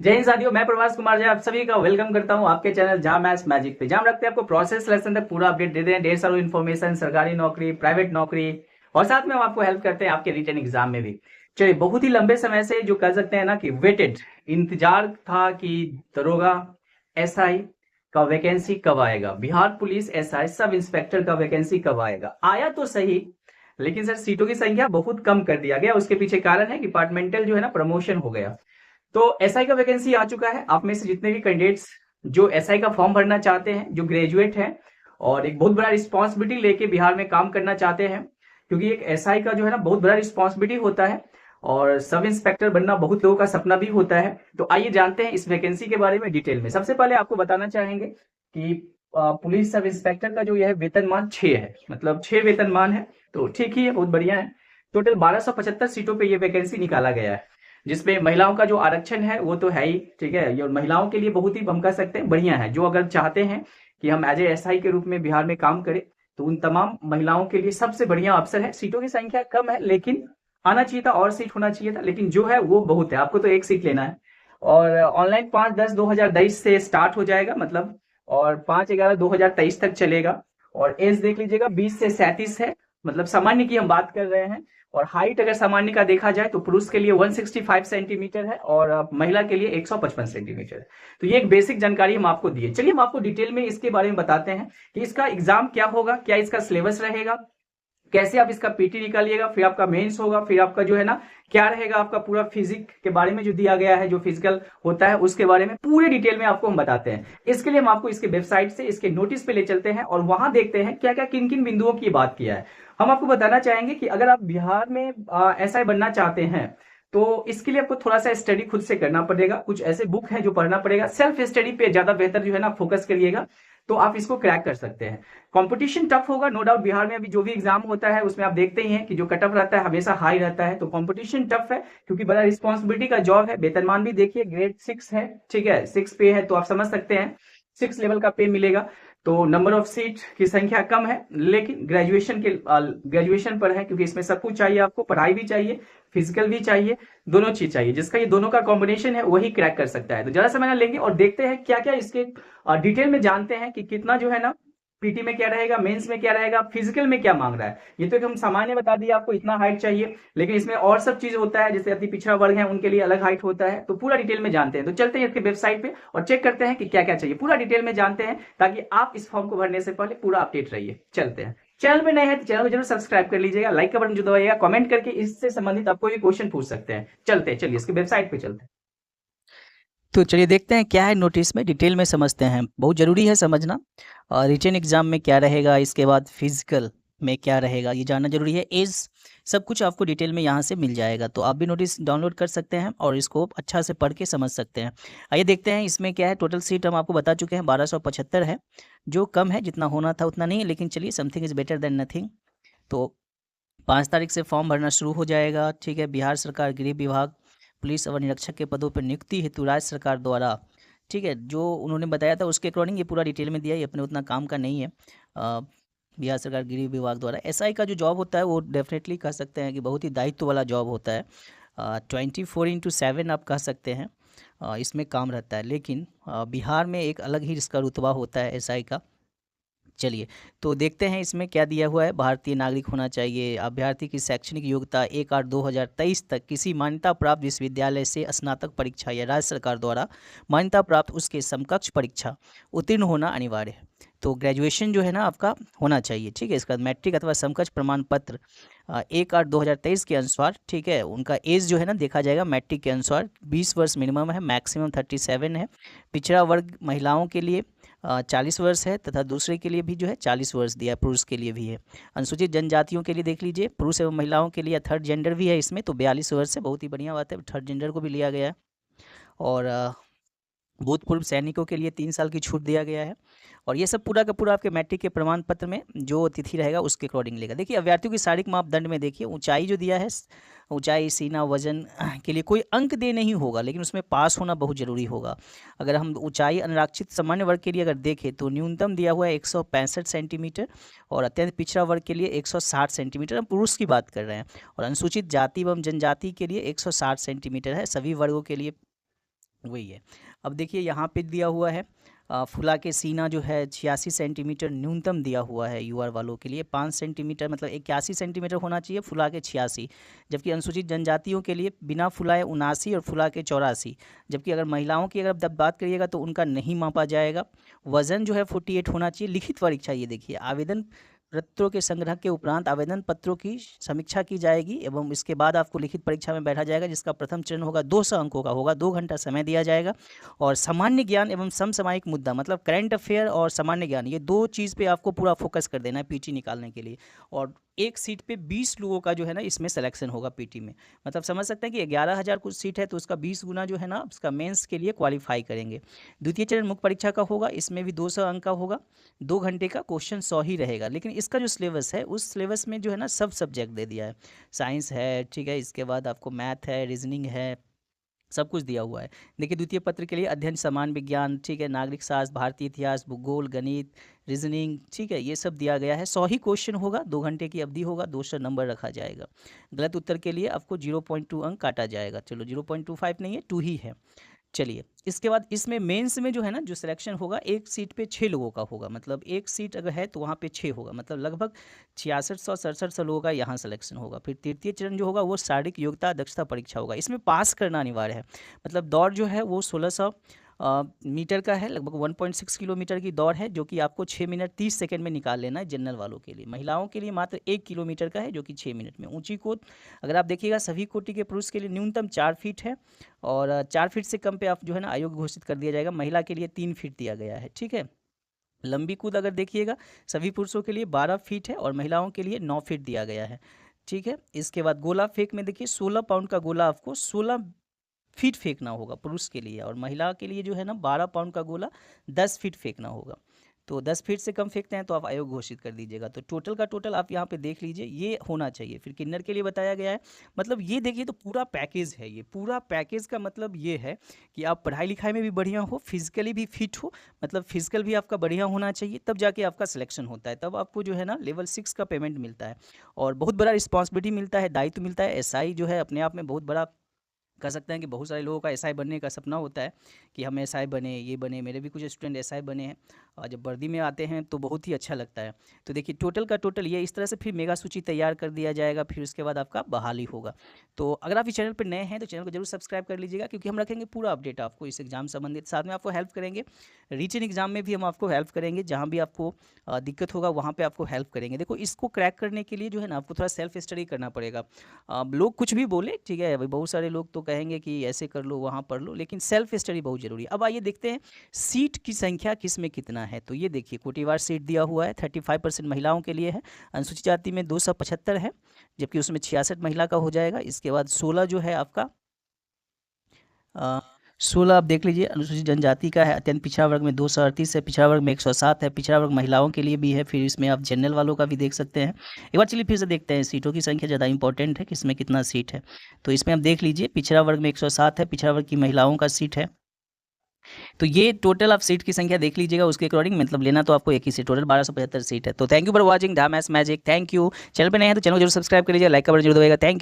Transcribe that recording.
जय हिंद साथियों, मैं प्रभास कुमार जी आप सभी का वेलकम करता हूं आपके चैनल जहां मैथ्स मैजिक पे। जहां रखते हैं आपको प्रोसेस लेसन तक पूरा अपडेट देते हैं, ढेर सारी इन्फॉर्मेशन, सरकारी नौकरी, प्राइवेट नौकरी, और साथ में हम आपको हेल्प करते हैं आपके रिटन एग्जाम में भी। चलिए, बहुत ही लंबे समय से जो कह सकते हैं ना कि वेटेड इंतजार था कि दरोगा एसआई का वैकेंसी कब आएगा, Bihar police SI sub inspector का वैकेंसी कब आएगा। आया तो सही, लेकिन सर सीटों की संख्या बहुत कम कर दिया गया। उसके पीछे कारण है डिपार्टमेंटल जो है ना प्रमोशन हो गया। तो एसआई का वैकेंसी आ चुका है। आप में से जितने भी कैंडिडेट्स जो एसआई का फॉर्म भरना चाहते हैं, जो ग्रेजुएट हैं और एक बहुत बड़ा रिस्पॉन्सिबिलिटी लेके बिहार में काम करना चाहते हैं, क्योंकि एक एसआई का जो है ना बहुत बड़ा रिस्पॉन्सिबिलिटी होता है और सब इंस्पेक्टर बनना बहुत लोगों का सपना भी होता है। तो आइए जानते हैं इस वैकेंसी के बारे में डिटेल में। सबसे पहले आपको बताना चाहेंगे कि पुलिस सब इंस्पेक्टर का जो यह वेतनमान 6 है, मतलब 6 वेतनमान है। तो ठीक ही है, बहुत बढ़िया है। टोटल 1275 सीटों पे ये वैकेंसी निकाला गया है, जिसमें महिलाओं का जो आरक्षण है वो तो है ही, ठीक है। ये महिलाओं के लिए बहुत ही, हम कह सकते हैं, बढ़िया है। जो अगर चाहते हैं कि हम एज ए एसआई के रूप में बिहार में काम करें, तो उन तमाम महिलाओं के लिए सबसे बढ़िया अवसर है। सीटों की संख्या कम है, लेकिन आना चाहिए था, और सीट होना चाहिए था, लेकिन जो है वो बहुत है। आपको तो एक सीट लेना है। और ऑनलाइन 5/10/2023 से स्टार्ट हो जाएगा, मतलब, और 5/11/2023 तक चलेगा। और एज देख लीजिएगा, 20 से 37 है, मतलब सामान्य की हम बात कर रहे हैं। और हाइट अगर सामान्य का देखा जाए तो पुरुष के लिए 165 सेंटीमीटर है और महिला के लिए 155 सेंटीमीटर है। तो ये एक बेसिक जानकारी हम आपको दिए। चलिए हम आपको डिटेल में इसके बारे में बताते हैं कि इसका एग्जाम क्या होगा, क्या इसका सिलेबस रहेगा, कैसे आप इसका पीटी निकालिएगा, फिर आपका मेंस होगा, फिर आपका जो है ना क्या रहेगा, आपका पूरा फिजिक के बारे में जो दिया गया है, जो फिजिकल होता है उसके बारे में पूरे डिटेल में आपको हम बताते हैं। इसके लिए हम आपको इसके वेबसाइट से इसके नोटिस पे ले चलते हैं और वहां देखते हैं क्या क्या किन किन बिंदुओं की बात किया है। हम आपको बताना चाहेंगे कि अगर आप बिहार में एसआई बनना चाहते हैं, तो इसके लिए आपको थोड़ा सा स्टडी खुद से करना पड़ेगा। कुछ ऐसे बुक है जो पढ़ना पड़ेगा। सेल्फ स्टडी पे ज्यादा बेहतर जो है ना फोकस करिएगा, तो आप इसको क्रैक कर सकते हैं। कंपटीशन टफ होगा, नो डाउट। बिहार में अभी जो भी एग्जाम होता है उसमें आप देखते ही हैं कि जो कट ऑफ रहता है हमेशा हाई रहता है। तो कंपटीशन टफ है, क्योंकि बड़ा रिस्पॉन्सिबिलिटी का जॉब है। वेतनमान भी देखिए, ग्रेड 6 है, ठीक है, 6 पे है, तो आप समझ सकते हैं 6 लेवल का पे मिलेगा। तो नंबर ऑफ सीट की संख्या कम है, लेकिन ग्रेजुएशन पर है, क्योंकि इसमें सब कुछ चाहिए आपको। पढ़ाई भी चाहिए, फिजिकल भी चाहिए, दोनों चीज चाहिए। जिसका ये दोनों का कॉम्बिनेशन है वही क्रैक कर सकता है। तो ज्यादा समय ना लेंगे और देखते हैं क्या क्या इसके डिटेल में जानते हैं कि कितना जो है ना पीटी में क्या रहेगा, मेंस में क्या रहेगा, फिजिकल में क्या मांग रहा है। ये तो हम सामान्य बता दिए आपको, इतना हाइट चाहिए, लेकिन इसमें और सब चीज होता है। जैसे अति पिछड़ा वर्ग है उनके लिए अलग हाइट होता है। तो पूरा डिटेल में जानते हैं। तो चलते हैं इसके वेबसाइट पे और चेक करते हैं कि क्या क्या चाहिए, पूरा डिटेल में जानते हैं, ताकि आप इस फॉर्म को भरने से पहले पूरा अपडेट रहिए। चलते हैं। चैनल में नए हैं तो चैनल को जरूर सब्सक्राइब कर लीजिएगा, लाइक का बटन जो दबाइएगा, कमेंट करके इससे संबंधित आप कोई भी क्वेश्चन पूछ सकते हैं। चलते हैं, चलिए इसके वेबसाइट पे चलते हैं। तो चलिए देखते हैं क्या है नोटिस में, डिटेल में समझते हैं। बहुत ज़रूरी है समझना। और रिटन एग्ज़ाम में क्या रहेगा, इसके बाद फिजिकल में क्या रहेगा, ये जानना जरूरी है। एज सब कुछ आपको डिटेल में यहाँ से मिल जाएगा। तो आप भी नोटिस डाउनलोड कर सकते हैं और इसको अच्छा से पढ़ के समझ सकते हैं। आइए देखते हैं इसमें क्या है। टोटल सीट हम आपको बता चुके हैं 1275 है, जो कम है, जितना होना था उतना नहीं, लेकिन चलिए something is better than nothing. तो 5 तारीख से फॉर्म भरना शुरू हो जाएगा, ठीक है। बिहार सरकार गृह विभाग पुलिस और निरीक्षक के पदों पर नियुक्ति हेतु राज्य सरकार द्वारा, ठीक है, जो उन्होंने बताया था उसके अकॉर्डिंग ये पूरा डिटेल में दिया है। ये अपने उतना काम का नहीं है। बिहार सरकार गृह विभाग द्वारा एसआई का जो जॉब होता है वो डेफिनेटली कह सकते हैं कि बहुत ही दायित्व वाला जॉब होता है। 24/7 आप कह सकते हैं इसमें काम रहता है। लेकिन बिहार में एक अलग ही इसका रुतबा होता है एसआई का। चलिए तो देखते हैं इसमें क्या दिया हुआ है। भारतीय नागरिक होना चाहिए। अभ्यर्थी की शैक्षणिक योग्यता 1/8/2023 तक किसी मान्यता प्राप्त विश्वविद्यालय से स्नातक परीक्षा या राज्य सरकार द्वारा मान्यता प्राप्त उसके समकक्ष परीक्षा उत्तीर्ण होना अनिवार्य है। तो ग्रेजुएशन जो है ना आपका होना चाहिए, ठीक है। इसका मैट्रिक अथवा समकक्ष प्रमाण पत्र 1/8/2023 के अनुसार, ठीक है। उनका एज जो है ना देखा जाएगा मैट्रिक के अनुसार 20 वर्ष मिनिमम है, मैक्सिमम 37 है। पिछड़ा वर्ग महिलाओं के लिए 40 वर्ष है, तथा दूसरे के लिए भी जो है 40 वर्ष दिया है, पुरुष के लिए भी है। अनुसूचित जनजातियों के लिए देख लीजिए, पुरुष एवं महिलाओं के लिए थर्ड जेंडर भी है इसमें, तो 42 वर्ष है। बहुत ही बढ़िया बात है, थर्ड जेंडर को भी लिया गया है। और भूतपूर्व सैनिकों के लिए 3 साल की छूट दिया गया है। और ये सब पूरा का पूरा आपके मैट्रिक के प्रमाण पत्र में जो तिथि रहेगा उसके अकॉर्डिंग लेगा। देखिए अभ्यर्थियों की शारीरिक मापदंड में देखिए ऊंचाई जो दिया है, ऊंचाई, सीना, वजन के लिए कोई अंक दे नहीं होगा, लेकिन उसमें पास होना बहुत ज़रूरी होगा। अगर हम ऊंचाई अनारक्षित सामान्य वर्ग के लिए अगर देखें तो न्यूनतम दिया हुआ है 165 सेंटीमीटर, और अत्यंत पिछड़ा वर्ग के लिए 160 सेंटीमीटर, हम पुरुष की बात कर रहे हैं। और अनुसूचित जाति एवं जनजाति के लिए 160 सेंटीमीटर है। सभी वर्गों के लिए वही है। अब देखिए यहाँ पे दिया हुआ है फुला के सीना जो है 86 सेंटीमीटर न्यूनतम दिया हुआ है यूआर वालों के लिए, 5 सेंटीमीटर मतलब 81 सेंटीमीटर होना चाहिए, फुला के 86। जबकि अनुसूचित जनजातियों के लिए बिना फुलाए 79 और फुला के 84। जबकि अगर महिलाओं की अगर बात करिएगा तो उनका नहीं मापा जाएगा। वज़न जो है 48 होना चाहिए। लिखित परीक्षा ये देखिए, आवेदन पत्रों के संग्रह के उपरांत आवेदन पत्रों की समीक्षा की जाएगी एवं इसके बाद आपको लिखित परीक्षा में बैठा जाएगा, जिसका प्रथम चरण होगा 200 अंकों का होगा, 2 घंटा समय दिया जाएगा। और सामान्य ज्ञान एवं समसामयिक मुद्दा मतलब करंट अफेयर और सामान्य ज्ञान, ये 2 चीज़ पे आपको पूरा फोकस कर देना है पीटी निकालने के लिए। और एक सीट पे 20 लोगों का जो है ना इसमें सिलेक्शन होगा पीटी में। मतलब समझ सकते हैं कि 11,000 कुछ सीट है तो उसका 20 गुना जो है ना उसका मेंस के लिए क्वालिफाई करेंगे। द्वितीय चरण मुख्य परीक्षा का होगा, इसमें भी 200 अंक का होगा, 2 घंटे का क्वेश्चन 100 ही रहेगा। लेकिन इसका जो सिलेबस है उस सिलेबस में जो है ना सब सब्जेक्ट दे दिया है, साइंस है, ठीक है, इसके बाद आपको मैथ है, रीजनिंग है, सब कुछ दिया हुआ है। देखिए द्वितीय पत्र के लिए अध्ययन सामान्य विज्ञान, ठीक है, नागरिक शास्त्र, भारतीय इतिहास, भूगोल, गणित, रीजनिंग, ठीक है, ये सब दिया गया है। 100 ही क्वेश्चन होगा, 2 घंटे की अवधि होगा, 200 नंबर रखा जाएगा। गलत उत्तर के लिए आपको 0.2 अंक काटा जाएगा। चलो 0.25 नहीं है, 2 ही है। चलिए इसके बाद इसमें मेंस में जो है ना जो सिलेक्शन होगा, एक सीट पे 6 लोगों का होगा, मतलब एक सीट अगर है तो वहाँ पे 6 होगा, मतलब लगभग 6600-6700 लोगों का यहाँ सिलेक्शन होगा। फिर तृतीय चरण जो होगा वो शारीरिक योग्यता दक्षता परीक्षा होगा, इसमें पास करना अनिवार्य है। मतलब दौड़ जो है वो 1600 मीटर का है, लगभग 1.6 किलोमीटर की दौड़ है, जो कि आपको 6 मिनट 30 सेकंड में निकाल लेना है जनरल वालों के लिए। महिलाओं के लिए मात्र 1 किलोमीटर का है, जो कि 6 मिनट में। ऊंची कूद अगर आप देखिएगा सभी कोटि के पुरुष के लिए न्यूनतम 4 फीट है, और 4 फीट से कम पे आप जो है ना अयोग्य घोषित कर दिया जाएगा। महिला के लिए 3 फीट दिया गया है, ठीक है। लंबी कूद अगर देखिएगा सभी पुरुषों के लिए 12 फीट है और महिलाओं के लिए 9 फीट दिया गया है, ठीक है। इसके बाद गोला फेंक में देखिए 16 पाउंड का गोला आपको 16 फीट फेंकना होगा पुरुष के लिए, और महिला के लिए जो है ना 12 पाउंड का गोला 10 फीट फेंकना होगा। तो 10 फीट से कम फेंकते हैं तो आप अयोग्य घोषित कर दीजिएगा। तो टोटल का टोटल आप यहाँ पे देख लीजिए, ये होना चाहिए। फिर किन्नर के लिए बताया गया है, मतलब ये देखिए तो पूरा पैकेज है। ये पूरा पैकेज का मतलब ये है कि आप पढ़ाई लिखाई में भी बढ़िया हो, फिजिकली भी फिट हो, मतलब फिजिकल भी आपका बढ़िया होना चाहिए, तब जाके आपका सिलेक्शन होता है, तब आपको जो है ना लेवल 6 का पेमेंट मिलता है। और बहुत बड़ा रिस्पॉन्सिबिलिटी मिलता है, दायित्व मिलता है। एसआई जो है अपने आप में बहुत बड़ा कह सकते हैं कि बहुत सारे लोगों का एसआई बनने का सपना होता है कि हम एसआई बने, ये बने। मेरे भी कुछ स्टूडेंट एसआई बने हैं, और जब वर्दी में आते हैं तो बहुत ही अच्छा लगता है। तो देखिए टोटल का टोटल ये इस तरह से फिर मेगा सूची तैयार कर दिया जाएगा, फिर उसके बाद आपका बहाली होगा। तो अगर आप इस चैनल पर नए हैं तो चैनल को जरूर सब्सक्राइब कर लीजिएगा, क्योंकि हम रखेंगे पूरा अपडेट आपको इस एग्जाम संबंधित। साथ में आपको हेल्प करेंगे रिटन एग्जाम में भी, हम आपको हेल्प करेंगे, जहाँ भी आपको दिक्कत होगा वहाँ पर आपको हेल्प करेंगे। देखो इसको क्रैक करने के लिए जो है ना आपको थोड़ा सेल्फ स्टडी करना पड़ेगा। लोग कुछ भी बोले, ठीक है, भाई बहुत सारे लोग तो कहेंगे कि ऐसे कर लो, वहाँ पढ़ लो, लेकिन सेल्फ स्टडी बहुत जरूरी है। अब आइए देखते हैं सीट की संख्या किस में कितना है। तो ये देखिए कोटिवार सीट दिया हुआ है, 35% महिलाओं के लिए है। अनुसूचित जाति में 275 है, जबकि उसमें 66 महिला का हो जाएगा। इसके बाद 16 जो है आपका 16 आप देख लीजिए अनुसूचित जनजाति का है। अत्यंत पिछड़ा वर्ग में 238 है, पिछड़ा वर्ग में 107 है, पिछड़ा वर्ग महिलाओं के लिए भी है। फिर इसमें आप जनरल वालों का भी देख सकते हैं। एक बार चलिए फिर से देखते हैं, सीटों की संख्या ज़्यादा इंपॉर्टेंट है कि इसमें कितना सीट है। तो इसमें आप देख लीजिए पिछड़ा वर्ग में 107 है, पिछड़ा वर्ग की महिलाओं का सीट है। तो ये टोटल आप सीट की संख्या देख लीजिएगा, उसके अकॉर्डिंग मतलब लेना तो आपको एक ही सीट, टोटल 1275 सीट है। तो थैंक यू फॉर वॉचिंग धा maths magic, thank you. Channel पर नए हैं तो चैनल को जरूर सब्सक्राइब कर लीजिए, लाइक का बटन जरूर दबाइएगा। Thank you.